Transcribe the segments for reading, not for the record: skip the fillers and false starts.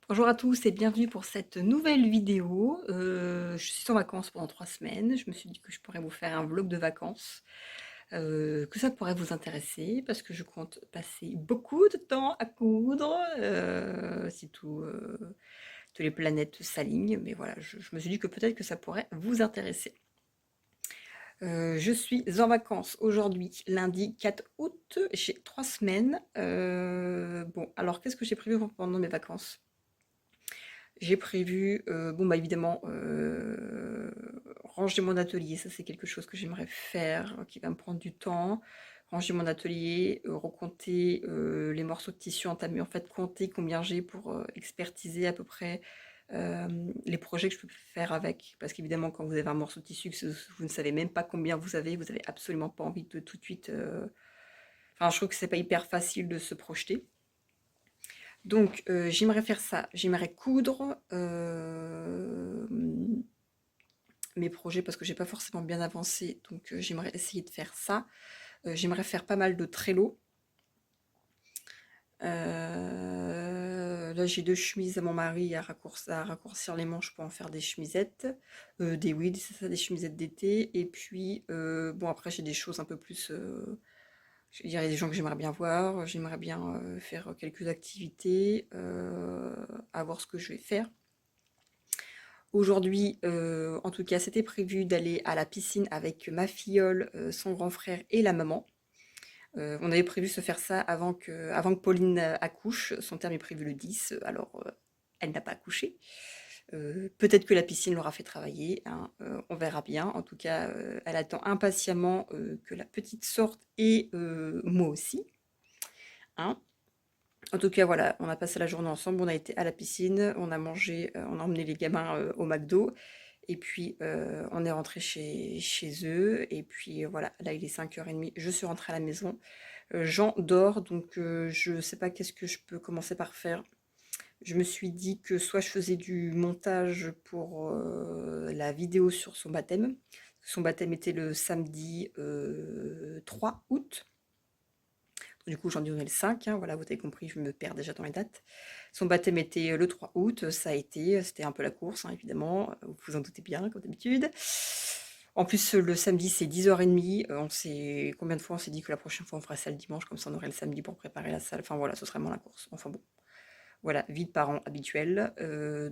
Bonjour à tous et bienvenue pour cette nouvelle vidéo. Je suis en vacances pendant 3 semaines. Je me suis dit que je pourrais vous faire un vlog de vacances, que ça pourrait vous intéresser parce que je compte passer beaucoup de temps à coudre, si tous les planètes s'alignent. Mais voilà, je me suis dit que peut-être que ça pourrait vous intéresser. Je suis en vacances aujourd'hui, lundi 4 août. J'ai 3 semaines. Bon, alors qu'est-ce que j'ai prévu pendant mes vacances? J'ai prévu, bon, bah, évidemment, ranger mon atelier, ça c'est quelque chose que j'aimerais faire, qui va me prendre du temps. Ranger mon atelier, recompter, les morceaux de tissu entamés, en fait, compter combien j'ai pour, expertiser à peu près, les projets que je peux faire avec. Parce qu'évidemment, quand vous avez un morceau de tissu, que vous ne savez même pas combien vous avez absolument pas envie de tout de suite, enfin, je trouve que c'est pas hyper facile de se projeter. Donc, j'aimerais faire ça. J'aimerais coudre mes projets parce que j'ai pas forcément bien avancé. Donc, j'aimerais essayer de faire ça. J'aimerais faire pas mal de Trello. Là, j'ai 2 chemises à mon mari à raccourcir les manches pour en faire des chemisettes. Oui, c'est ça, des chemisettes d'été. Et puis, bon, après, j'ai des choses un peu plus. Il y a des gens que j'aimerais bien voir. J'aimerais bien faire quelques activités, à voir ce que je vais faire. Aujourd'hui, en tout cas, c'était prévu d'aller à la piscine avec ma filleule, son grand frère et la maman. On avait prévu se faire ça avant que Pauline accouche. Son terme est prévu le 10, alors elle n'a pas accouché. Peut-être que la piscine l'aura fait travailler, hein, on verra bien. En tout cas, elle attend impatiemment que la petite sorte et moi aussi, hein. En tout cas, voilà, on a passé la journée ensemble, on a été à la piscine, on a mangé, on a emmené les gamins au McDo. Et puis, on est rentré chez eux. Et puis, voilà, là, il est 5h30. Je suis rentrée à la maison. Jean dort, donc je ne sais pas qu'est-ce que je peux commencer par faire. Je me suis dit que soit je faisais du montage pour la vidéo sur son baptême. Son baptême était le samedi 3 août. Du coup, j'en ai donné le 5, hein, voilà, vous avez compris, je me perds déjà dans les dates. Son baptême était le 3 août, c'était un peu la course, hein, évidemment, vous vous en doutez bien, comme d'habitude. En plus, le samedi, c'est 10h30, on sait combien de fois on s'est dit que la prochaine fois on ferait ça le dimanche, comme ça on aurait le samedi pour préparer la salle, enfin voilà, ce serait vraiment la course. Enfin bon, voilà, vie de parents habituelle.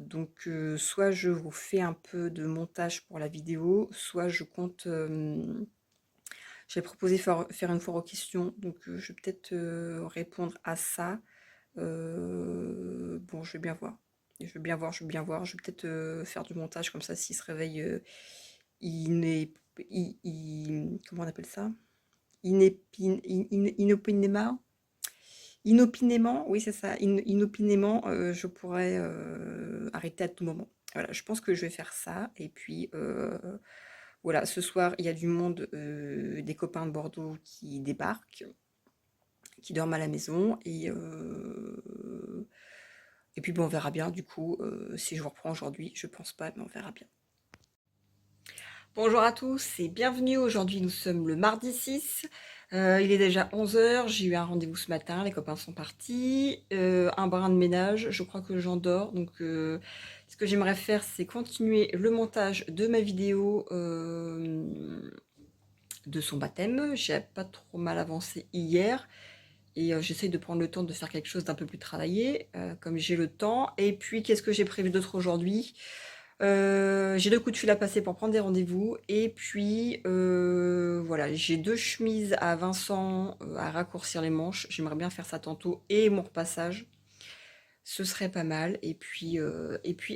Donc, soit je vous fais un peu de montage pour la vidéo, soit je compte... J'ai proposé faire une foire aux questions, donc je vais peut-être répondre à ça. Bon, je vais bien voir. Je vais bien voir, je vais bien voir. Je vais peut-être faire du montage comme ça, s'il se réveille, iné- comment on appelle ça? Inopinément? Inopinément, oui, c'est ça. Inopinément, je pourrais arrêter à tout moment. Voilà, je pense que je vais faire ça. Et puis, voilà, ce soir, il y a du monde, des copains de Bordeaux qui débarquent, qui dorment à la maison. Et puis, bon, on verra bien, du coup, si je vous reprends aujourd'hui. Je pense pas, mais on verra bien. Bonjour à tous et bienvenue. Aujourd'hui, nous sommes le mardi 6. Il est déjà 11h. J'ai eu un rendez-vous ce matin. Les copains sont partis. Un brin de ménage. Je crois que j'endors. Donc, ce que j'aimerais faire, c'est continuer le montage de ma vidéo de son baptême. J'ai pas trop mal avancé hier. Et j'essaye de prendre le temps de faire quelque chose d'un peu plus travaillé, comme j'ai le temps. Et puis, qu'est-ce que j'ai prévu d'autre aujourd'hui? J'ai 2 coups de fil à passer pour prendre des rendez-vous. Et puis, voilà, j'ai 2 chemises à Vincent à raccourcir les manches. J'aimerais bien faire ça tantôt. Et mon repassage, ce serait pas mal. Et puis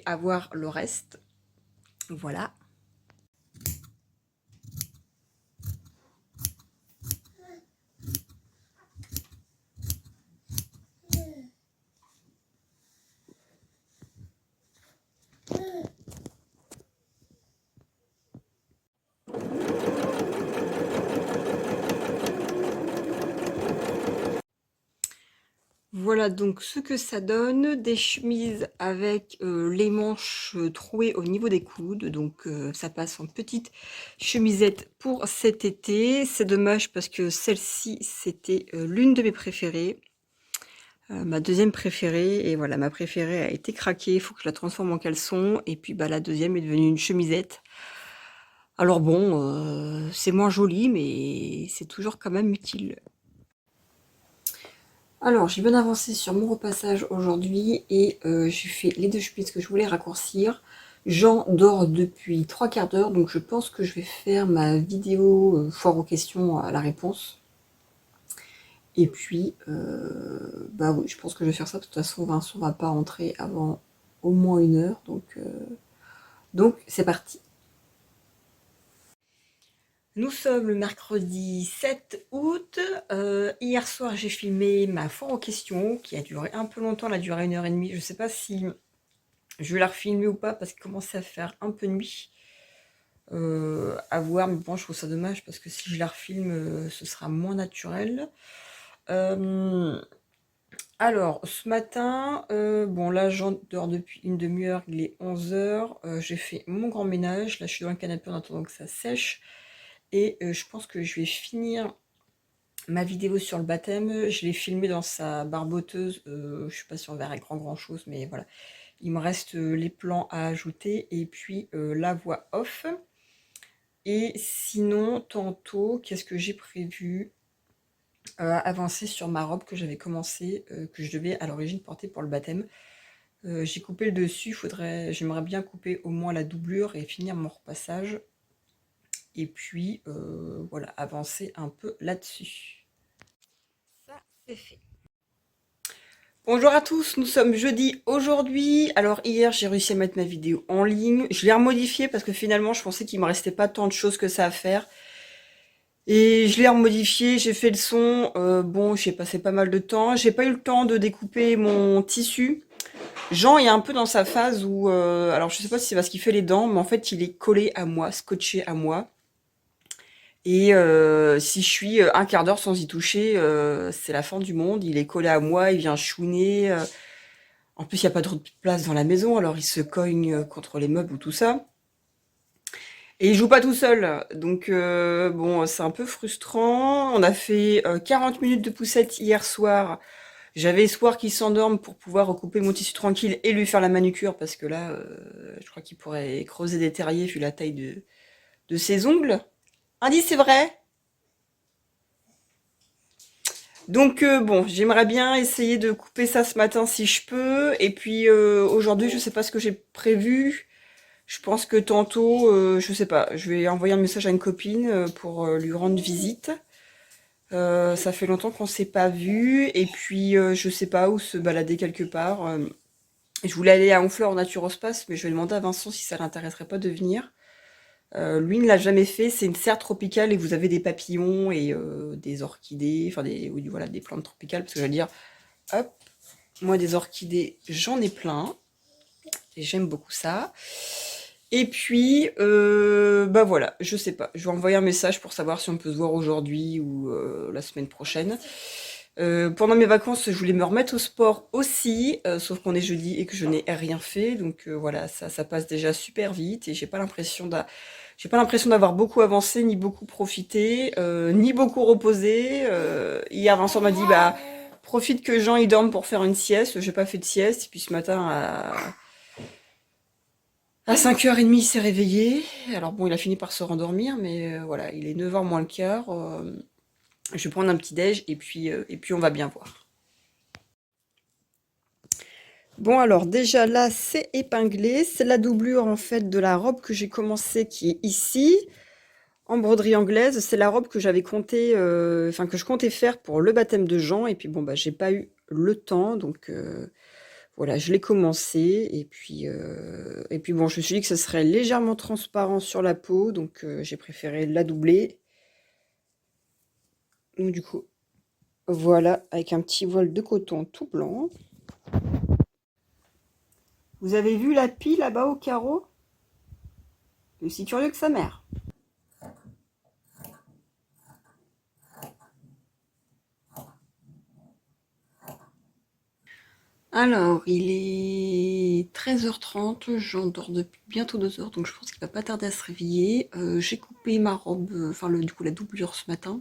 avoir le reste. Voilà. Voilà donc ce que ça donne, des chemises avec les manches trouées au niveau des coudes, donc ça passe en petite chemisette pour cet été. C'est dommage parce que celle-ci c'était l'une de mes préférées. Ma deuxième préférée, et voilà, ma préférée a été craquée, il faut que je la transforme en caleçon, et puis bah, la deuxième est devenue une chemisette. Alors bon, c'est moins joli, mais c'est toujours quand même utile. Alors, j'ai bien avancé sur mon repassage aujourd'hui, et j'ai fait les deux chemises que je voulais raccourcir. Jean dort depuis 3/4 d'heure, donc je pense que je vais faire ma vidéo foire aux questions à la réponse. Et puis, bah oui, je pense que je vais faire ça. De toute façon, Vincent va pas rentrer avant au moins 1 heure. Donc c'est parti. Nous sommes le mercredi 7 août. Hier soir, j'ai filmé ma foire aux questions qui a duré un peu longtemps. Elle a duré 1 h 30. Je sais pas si je vais la refilmer ou pas parce qu'il commençait à faire un peu nuit. À voir, mais bon, je trouve ça dommage parce que si je la refilme, ce sera moins naturel. Alors, ce matin, bon là, j'en dors depuis une demi-heure, il est 11 h. J'ai fait mon grand ménage. Là, je suis dans le canapé en attendant que ça sèche. Et je pense que je vais finir ma vidéo sur le baptême. Je l'ai filmé dans sa barboteuse. Je suis pas sûre on verra grand chose, mais voilà. Il me reste les plans à ajouter et puis la voix off. Et sinon, tantôt, qu'est-ce que j'ai prévu? Avancer sur ma robe que j'avais commencé, que je devais à l'origine porter pour le baptême. J'ai coupé le dessus, j'aimerais bien couper au moins la doublure et finir mon repassage. Et puis voilà, avancer un peu là-dessus. Ça, c'est fait. Bonjour à tous, nous sommes jeudi aujourd'hui. Alors hier, j'ai réussi à mettre ma vidéo en ligne. Je l'ai remodifiée parce que finalement, je pensais qu'il me restait pas tant de choses que ça à faire. Et je l'ai remodifié, j'ai fait le son. Bon, j'ai passé pas mal de temps. J'ai pas eu le temps de découper mon tissu. Jean est un peu dans sa phase où, alors je sais pas si c'est parce qu'il fait les dents, mais en fait il est collé à moi, scotché à moi. Et si je suis 1/4 d'heure sans y toucher, c'est la fin du monde. Il est collé à moi, il vient chouiner. En plus, il n'y a pas trop de place dans la maison, alors il se cogne contre les meubles ou tout ça. Et il joue pas tout seul, donc bon, c'est un peu frustrant. On a fait 40 minutes de poussette hier soir. J'avais espoir qu'il s'endorme pour pouvoir recouper mon tissu tranquille et lui faire la manucure, parce que là, je crois qu'il pourrait creuser des terriers vu la taille de ses ongles. Andy, c'est vrai? Donc bon, j'aimerais bien essayer de couper ça ce matin si je peux. Et puis aujourd'hui, je sais pas ce que j'ai prévu. Je pense que tantôt, je sais pas, je vais envoyer un message à une copine pour lui rendre visite. Ça fait longtemps qu'on s'est pas vu. Et puis je sais pas où se balader quelque part. Je voulais aller à Honfleur en Naturospace, mais je vais demander à Vincent si ça l'intéresserait pas de venir. Lui ne l'a jamais fait, c'est une serre tropicale et vous avez des papillons et des orchidées, enfin oui, voilà, des plantes tropicales, parce que j'allais dire, hop, moi des orchidées, j'en ai plein, et j'aime beaucoup ça. Et puis, bah voilà, je sais pas, je vais envoyer un message pour savoir si on peut se voir aujourd'hui ou la semaine prochaine. Pendant mes vacances, je voulais me remettre au sport aussi, sauf qu'on est jeudi et que je n'ai rien fait, donc voilà, ça passe déjà super vite et j'ai pas l'impression d'avoir beaucoup avancé, ni beaucoup profité, ni beaucoup reposé. Hier, Vincent m'a dit, bah, profite que Jean il dorme pour faire une sieste. J'ai pas fait de sieste, et puis ce matin à 5h30, il s'est réveillé. Alors bon, il a fini par se rendormir, mais voilà, il est 9h moins le quart. Je vais prendre un petit déj et puis on va bien voir. Bon alors déjà là c'est épinglé, c'est la doublure en fait de la robe que j'ai commencé qui est ici, en broderie anglaise. C'est la robe que j'avais compté, enfin que je comptais faire pour le baptême de Jean, et puis bon bah j'ai pas eu le temps, donc voilà, je l'ai commencé, et puis bon, je me suis dit que ce serait légèrement transparent sur la peau, donc j'ai préféré la doubler. Donc du coup, voilà, avec un petit voile de coton tout blanc. Vous avez vu la pie là-bas au carreau? C'est aussi curieux que sa mère. Alors, il est 13h30, j'en dors depuis bientôt 2 heures, donc je pense qu'il va pas tarder à se réveiller. J'ai coupé ma robe, enfin du coup la doublure ce matin.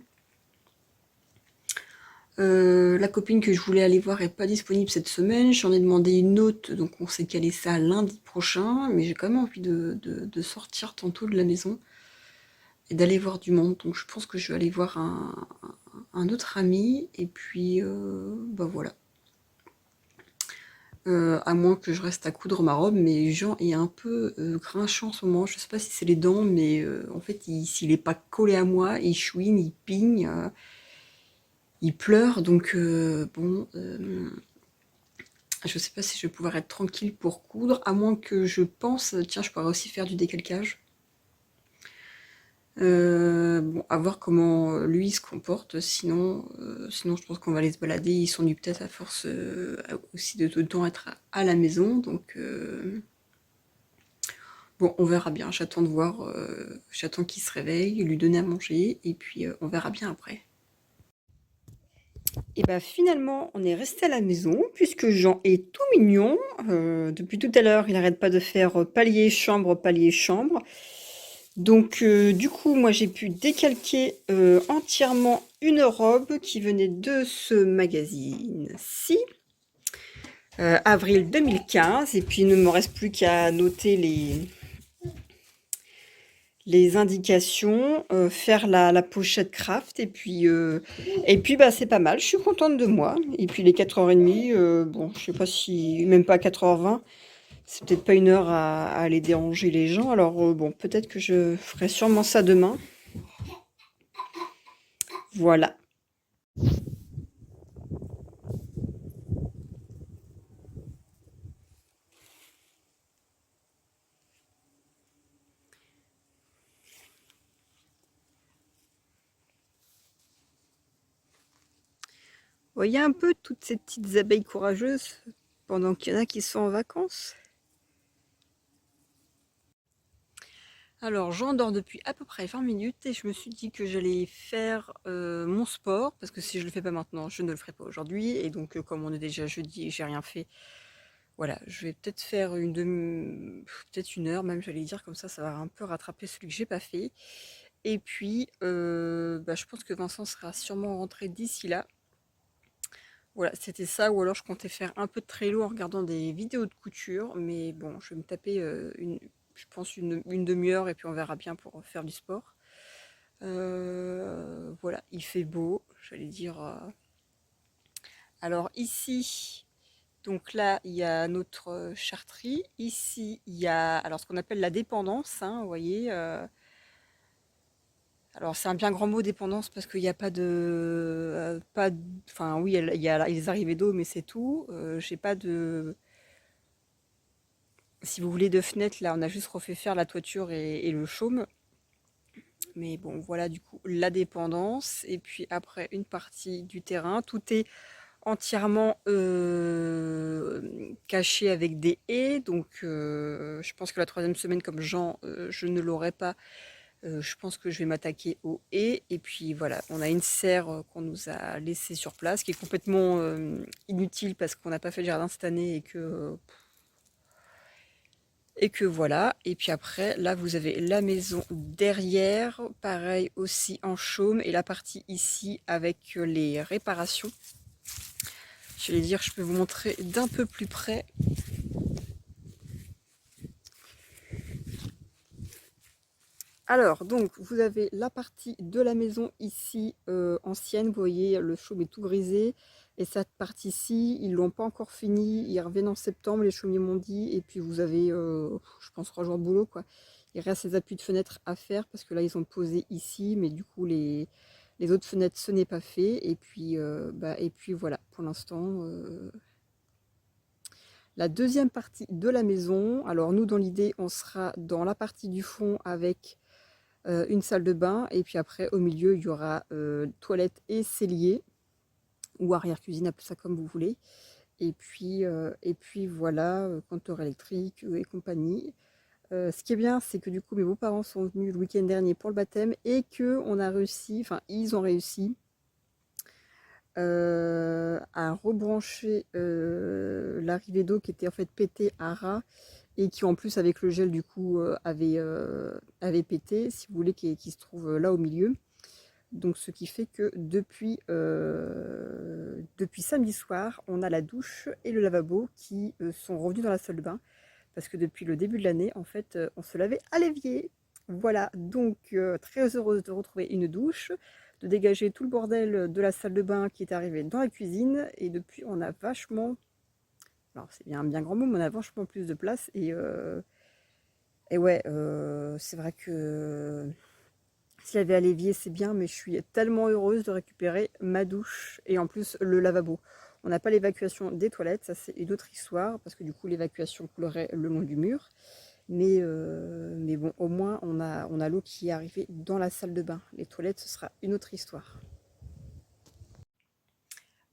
La copine que je voulais aller voir est pas disponible cette semaine. J'en ai demandé une autre, donc on s'est calé ça lundi prochain. Mais j'ai quand même envie de sortir tantôt de la maison et d'aller voir du monde. Donc je pense que je vais aller voir un autre ami. Et puis, bah voilà. À moins que je reste à coudre ma robe, mais Jean est un peu grinchant en ce moment. Je sais pas si c'est les dents, mais en fait, s'il est pas collé à moi, il chouine, il pigne, il pleure. Donc bon, je sais pas si je vais pouvoir être tranquille pour coudre, à moins que je pense, tiens, je pourrais aussi faire du décalcage. Bon, à voir comment lui se comporte. Sinon, je pense qu'on va aller se balader. Il s'ennuie peut-être à force aussi de tout le temps être à la maison. Donc bon, on verra bien. J'attends de voir. J'attends qu'il se réveille, lui donner à manger, et puis on verra bien après. Et bah finalement, on est resté à la maison puisque Jean est tout mignon. Depuis tout à l'heure, il n'arrête pas de faire palier, chambre, palier, chambre. Donc du coup, moi j'ai pu décalquer entièrement une robe qui venait de ce magazine-ci, avril 2015. Et puis il ne me reste plus qu'à noter les indications, faire la pochette craft et puis bah, c'est pas mal, je suis contente de moi. Et puis les 4h30, bon, je sais pas si même pas 4h20, c'est peut-être pas une heure à aller déranger les gens. Alors bon, peut-être que je ferai sûrement ça demain. Voilà. Vous voyez un peu toutes ces petites abeilles courageuses pendant qu'il y en a qui sont en vacances. Alors, j'endors depuis à peu près 20 minutes et je me suis dit que j'allais faire mon sport parce que si je le fais pas maintenant, je ne le ferai pas aujourd'hui. Et donc, comme on est déjà jeudi et j'ai rien fait, voilà, je vais peut-être faire peut-être une heure même, j'allais dire, comme ça va un peu rattraper celui que j'ai pas fait. Et puis, bah, je pense que Vincent sera sûrement rentré d'ici là. Voilà, c'était ça, ou alors je comptais faire un peu de Trello en regardant des vidéos de couture, mais bon, je vais me taper je pense une demi-heure et puis on verra bien pour faire du sport. Voilà, il fait beau, j'allais dire. Alors ici, donc là, il y a notre chartrerie. Ici, il y a alors ce qu'on appelle la dépendance, hein, vous voyez. Alors c'est un bien grand mot dépendance parce qu'il n'y a enfin oui, il y a les arrivées d'eau, mais c'est tout. J'ai pas de, si vous voulez, de fenêtre là, on a juste refait faire la toiture et le chaume. Mais bon, voilà du coup la dépendance. Et puis après une partie du terrain, tout est entièrement caché avec des haies. Donc je pense que la troisième semaine, comme Jean, je ne l'aurai pas. Je pense que je vais m'attaquer aux haies. Et puis voilà, on a une serre qu'on nous a laissée sur place, qui est complètement inutile parce qu'on n'a pas fait le jardin cette année et que voilà. Et puis après, là, vous avez la maison derrière, pareil aussi en chaume, et la partie ici avec les réparations. Je vais dire, je peux vous montrer d'un peu plus près. Alors, donc, vous avez la partie de la maison ici, ancienne. Vous voyez, le chaume est tout grisé. Et cette partie-ci, ils l'ont pas encore fini. Ils reviennent en septembre, les chaumiers m'ont dit. Et puis, vous avez, je pense, 3 jours de boulot, quoi. Il reste ces appuis de fenêtre à faire parce que là, ils ont posé ici. Mais du coup, les autres fenêtres, ce n'est pas fait. Et puis voilà, pour l'instant... La deuxième partie de la maison, alors nous, dans l'idée, on sera dans la partie du fond avec une salle de bain, et puis après au milieu il y aura toilette et cellier ou arrière-cuisine, appelez ça comme vous voulez. Et puis voilà, compteur électrique et compagnie. Ce qui est bien, c'est que du coup mes beaux-parents sont venus le week-end dernier pour le baptême et que on a réussi, enfin ils ont réussi à rebrancher l'arrivée d'eau qui était en fait pétée à ras et qui en plus avec le gel du coup avait pété, si vous voulez, qui se trouve là au milieu. Donc ce qui fait que depuis samedi soir, on a la douche et le lavabo qui sont revenus dans la salle de bain. Parce que depuis le début de l'année, en fait, on se lavait à l'évier. Voilà, donc très heureuse de retrouver une douche, de dégager tout le bordel de la salle de bain qui est arrivé dans la cuisine. Et depuis, on a vachement, alors c'est bien un bien grand mot, mais on a vachement plus de place. Et ouais, c'est vrai que s'il y avait à l'évier, c'est bien, mais je suis tellement heureuse de récupérer ma douche et en plus le lavabo. On n'a pas l'évacuation des toilettes, ça c'est une autre histoire, parce que du coup l'évacuation coulerait le long du mur. Mais bon, au moins on a l'eau qui est arrivée dans la salle de bain. Les toilettes, ce sera une autre histoire.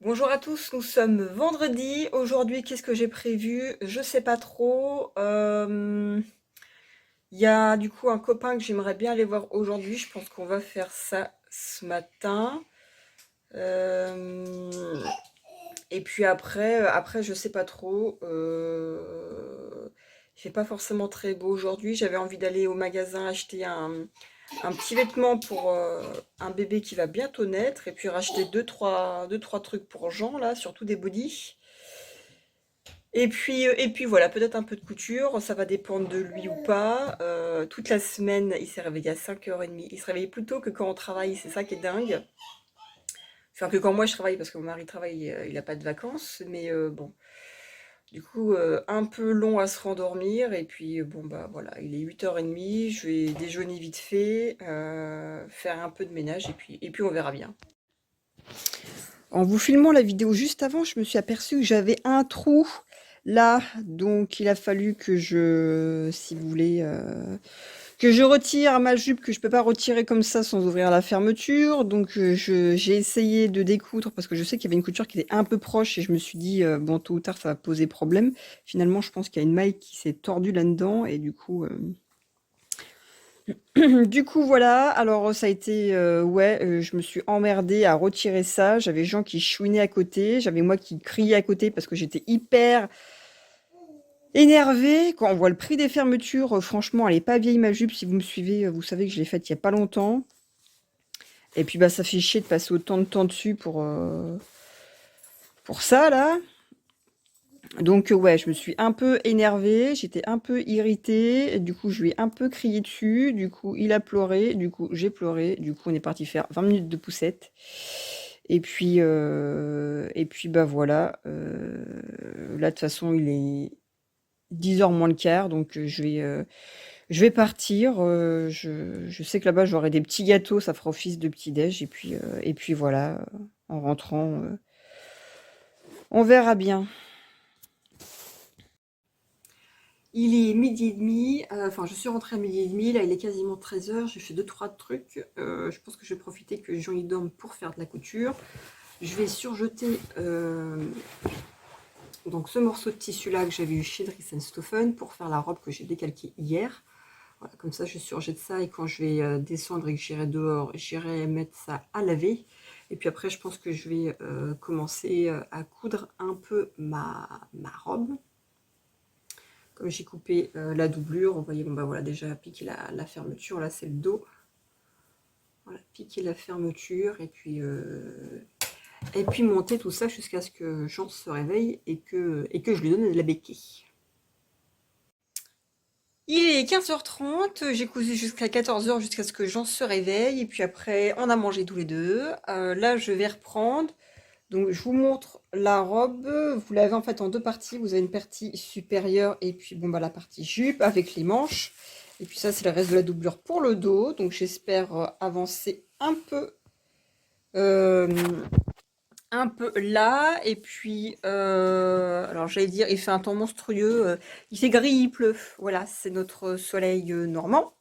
Bonjour à tous, nous sommes vendredi. Aujourd'hui, qu'est-ce que j'ai prévu? Je sais pas trop. Il y a du coup un copain que j'aimerais bien aller voir aujourd'hui. Je pense qu'on va faire ça ce matin. Et puis après je sais pas trop. Il fait pas forcément très beau aujourd'hui. J'avais envie d'aller au magasin acheter un petit vêtement pour un bébé qui va bientôt naître. Et puis racheter deux, trois trucs pour Jean, là, surtout des bodys. Et puis voilà, peut-être un peu de couture, ça va dépendre de lui ou pas. Toute la semaine, il s'est réveillé à 5h30. Il se réveille plus tôt que quand on travaille, c'est ça qui est dingue. Enfin, que quand moi je travaille, parce que mon mari travaille, il n'a pas de vacances. Mais bon, du coup, un peu long à se rendormir. Et puis, bon, bah voilà, il est 8h30. Je vais déjeuner vite fait, faire un peu de ménage. Et puis on verra bien. En vous filmant la vidéo juste avant, je me suis aperçue que j'avais un trou là. Donc, il a fallu que si vous voulez, que je retire ma jupe que je peux pas retirer comme ça sans ouvrir la fermeture. Donc j'ai essayé de découdre parce que je sais qu'il y avait une couture qui était un peu proche et je me suis dit bon tôt ou tard ça va poser problème. Finalement je pense qu'il y a une maille qui s'est tordue là-dedans et du coup du coup voilà. Alors ça a été ouais, je me suis emmerdée à retirer ça. J'avais Jean qui chouinait à côté, j'avais moi qui criait à côté parce que j'étais hyper énervée. Quand on voit le prix des fermetures, franchement, elle est pas vieille ma jupe. Si vous me suivez, vous savez que je l'ai faite il y a pas longtemps. Et puis bah ça fait chier de passer autant de temps dessus pour ça là. Donc ouais, je me suis un peu énervée, j'étais un peu irritée. Du coup, je lui ai un peu crié dessus. Du coup, il a pleuré. Du coup, j'ai pleuré. Du coup, on est parti faire 20 minutes de poussette. Et puis bah voilà. Là, de toute façon, il est 10h moins le quart, donc je vais partir. Je sais que là-bas, j'aurai des petits gâteaux, ça fera office de petit-déj. Et puis voilà, en rentrant, on verra bien. Il est midi et demi, enfin je suis rentrée à midi et demi, là il est quasiment 13h, j'ai fait 2-3 trucs. Je pense que je vais profiter que Jean y dorme pour faire de la couture. Je vais surjeter donc ce morceau de tissu là que j'avais eu chez Dries & Stoffen pour faire la robe que j'ai décalquée hier. Voilà, comme ça je surjette ça et quand je vais descendre et que j'irai dehors, j'irai mettre ça à laver. Et puis après je pense que je vais commencer à coudre un peu ma robe. Comme j'ai coupé la doublure, vous voyez, bon bah voilà, déjà piquer la fermeture, là c'est le dos. Voilà, piquer la fermeture et puis monter tout ça jusqu'à ce que Jean se réveille et que je lui donne de la béquille. Il est 15h30, j'ai cousu jusqu'à 14h jusqu'à ce que Jean se réveille et puis après on a mangé tous les deux. Là je vais reprendre. Donc je vous montre la robe, vous l'avez en fait en deux parties, vous avez une partie supérieure et puis bon bah la partie jupe avec les manches. Et puis ça c'est le reste de la doublure pour le dos, donc j'espère avancer euh, un peu là. Et puis alors j'allais dire il fait un temps monstrueux, il fait gris, il pleut, voilà c'est notre soleil normand.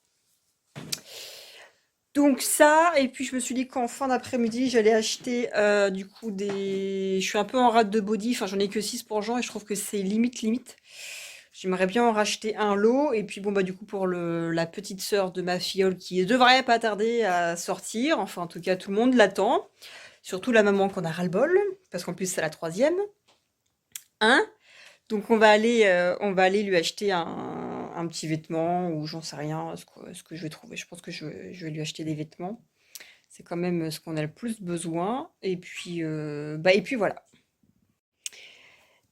Donc ça, et puis je me suis dit qu'en fin d'après-midi, j'allais acheter du coup des... Je suis un peu en rate de body, enfin j'en ai que 6 pour Jean et je trouve que c'est limite. J'aimerais bien en racheter un lot. Et puis bon bah du coup pour la petite sœur de ma filleule qui devrait pas tarder à sortir, enfin en tout cas tout le monde l'attend. Surtout la maman qu'on a ras-le-bol, parce qu'en plus c'est la troisième. Hein? Donc on va aller lui acheter un petit vêtement ou j'en sais rien, ce que je vais trouver. Je pense que je vais lui acheter des vêtements. C'est quand même ce qu'on a le plus besoin. Et puis voilà.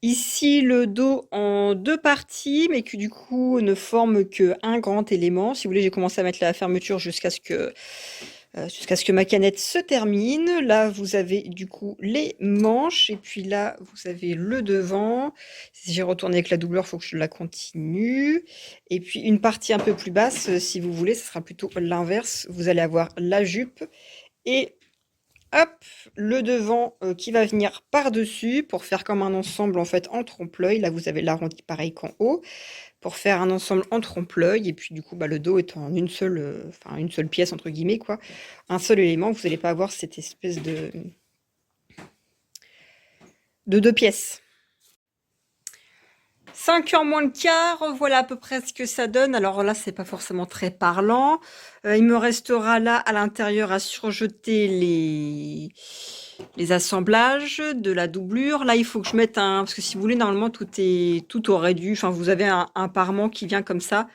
Ici, le dos en deux parties, mais qui du coup ne forme qu'un grand élément. Si vous voulez, j'ai commencé à mettre la fermeture jusqu'à ce que ma canette se termine. Là, vous avez du coup les manches, et puis là, vous avez le devant. Si j'ai retourné avec la doublure, il faut que je la continue. Et puis une partie un peu plus basse, si vous voulez, ce sera plutôt l'inverse. Vous allez avoir la jupe et hop, le devant qui va venir par-dessus pour faire comme un ensemble en fait en trompe-l'œil. Là, vous avez l'arrondi pareil qu'en haut pour faire un ensemble en trompe-l'œil. Et puis du coup, le dos est en une seule pièce entre guillemets quoi, un seul élément. Vous n'allez pas avoir cette espèce de deux pièces. 5h moins le quart, voilà à peu près ce que ça donne. Alors là, c'est pas forcément très parlant. Il me restera là à l'intérieur à surjeter les assemblages de la doublure. Là, il faut que je mette parce que si vous voulez, normalement, tout aurait dû, enfin, vous avez un parement qui vient comme ça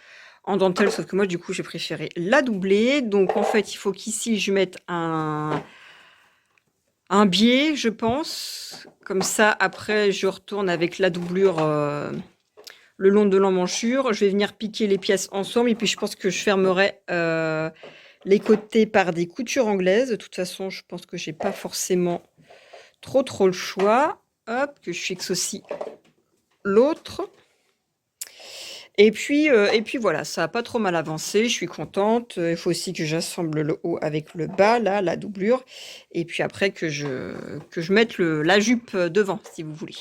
en dentelle, sauf que moi, du coup, j'ai préféré la doubler. Donc, en fait, il faut qu'ici, je mette un biais, je pense. Comme ça, après, je retourne avec la doublure le long de l'emmanchure. Je vais venir piquer les pièces ensemble et puis je pense que je fermerai les côtés par des coutures anglaises. De toute façon, je pense que j'ai pas forcément trop le choix. Hop, que je fixe aussi l'autre. Et puis voilà, ça a pas trop mal avancé, je suis contente. Il faut aussi que j'assemble le haut avec le bas, là, la doublure. Et puis après que je mette la jupe devant, si vous voulez.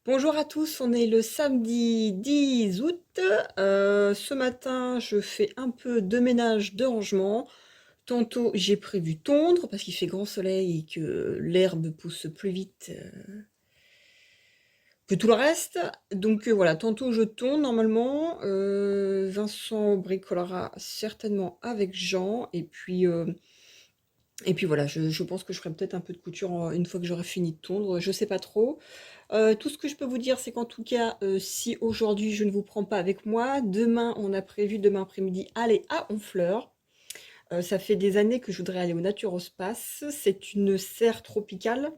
Bonjour à tous, on est le samedi 10 août. Ce matin, je fais un peu de ménage, de rangement. Tantôt, j'ai prévu tondre parce qu'il fait grand soleil et que l'herbe pousse plus vite que tout le reste. Donc voilà, tantôt je tonds normalement. Vincent bricolera certainement avec Jean. Et puis voilà, je pense que je ferai peut-être un peu de couture une fois que j'aurai fini de tondre. Je sais pas trop. Tout ce que je peux vous dire, c'est qu'en tout cas, si aujourd'hui je ne vous prends pas avec moi, demain on a prévu, demain après-midi, aller à Honfleur. Ça fait des années que je voudrais aller au Naturospace. C'est une serre tropicale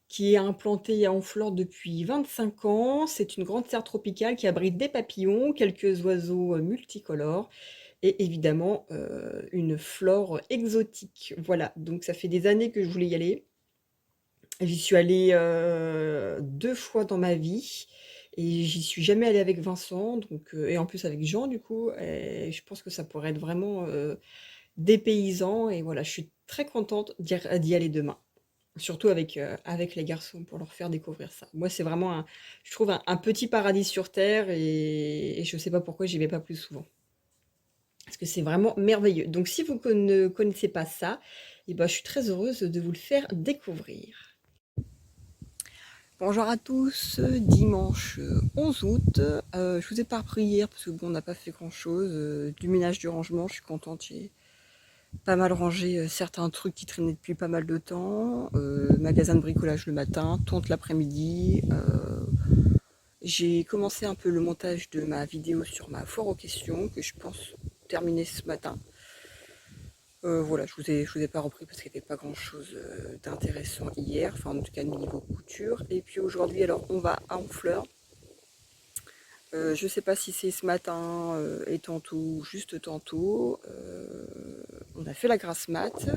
qui est implantée à Honfleur depuis 25 ans. C'est une grande serre tropicale qui abrite des papillons, quelques oiseaux multicolores et évidemment une flore exotique. Voilà, donc ça fait des années que je voulais y aller. J'y suis allée 2 fois dans ma vie et j'y suis jamais allée avec Vincent, donc et en plus avec Jean du coup, et je pense que ça pourrait être vraiment dépaysant et voilà, je suis très contente d'y aller demain. Surtout avec les garçons pour leur faire découvrir ça. Moi, c'est vraiment je trouve un petit paradis sur terre et je sais pas pourquoi j'y vais pas plus souvent. Parce que c'est vraiment merveilleux. Donc si vous ne connaissez pas ça, et ben, je suis très heureuse de vous le faire découvrir. Bonjour à tous, dimanche 11 août. Je vous ai pas repris hier parce que bon, on n'a pas fait grand chose. Du ménage, du rangement, je suis contente. J'ai pas mal rangé certains trucs qui traînaient depuis pas mal de temps. Magasin de bricolage le matin, tonte l'après-midi. J'ai commencé un peu le montage de ma vidéo sur ma foire aux questions que je pense terminer ce matin. Voilà, je vous ai pas repris parce qu'il n'y avait pas grand chose d'intéressant hier, enfin en tout cas niveau couture. Et puis aujourd'hui, alors on va à Honfleur. Je sais pas si c'est ce matin et tantôt, juste tantôt. On a fait la grasse mat.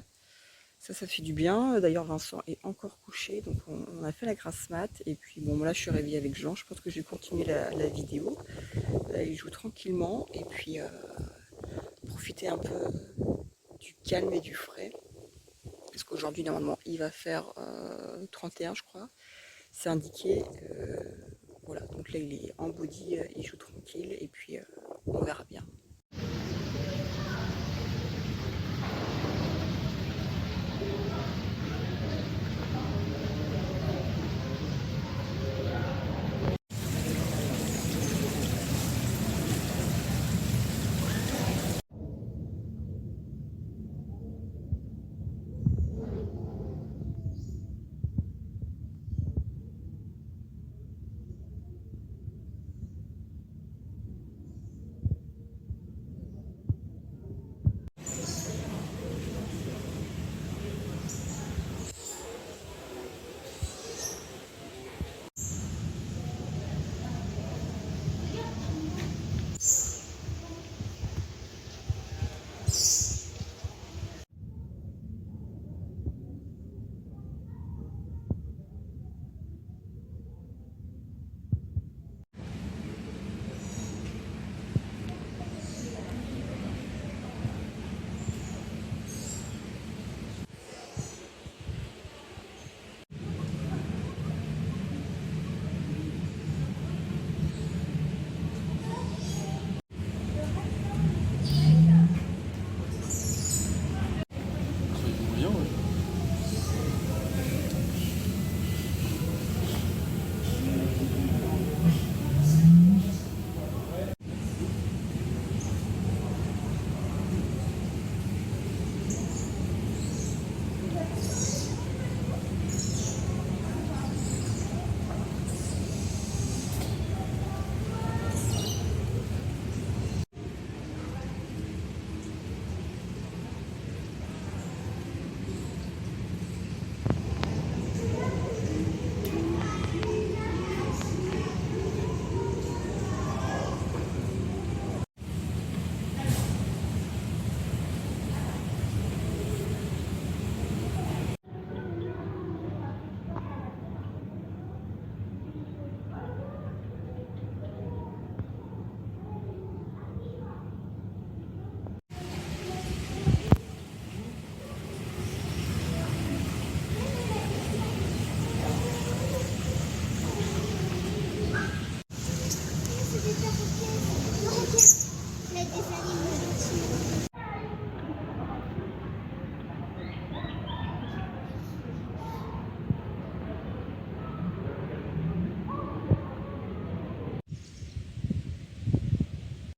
Ça fait du bien. D'ailleurs, Vincent est encore couché, donc on a fait la grasse mat. Et puis bon, là, je suis réveillée avec Jean. Je pense que je vais continuer la vidéo. Là, il joue tranquillement. Et puis, profiter un peu du calme et du frais. Parce qu'aujourd'hui, normalement, il va faire 31, je crois. C'est indiqué. Voilà, donc là, il est en body, il joue tranquille. Et puis, on verra bien.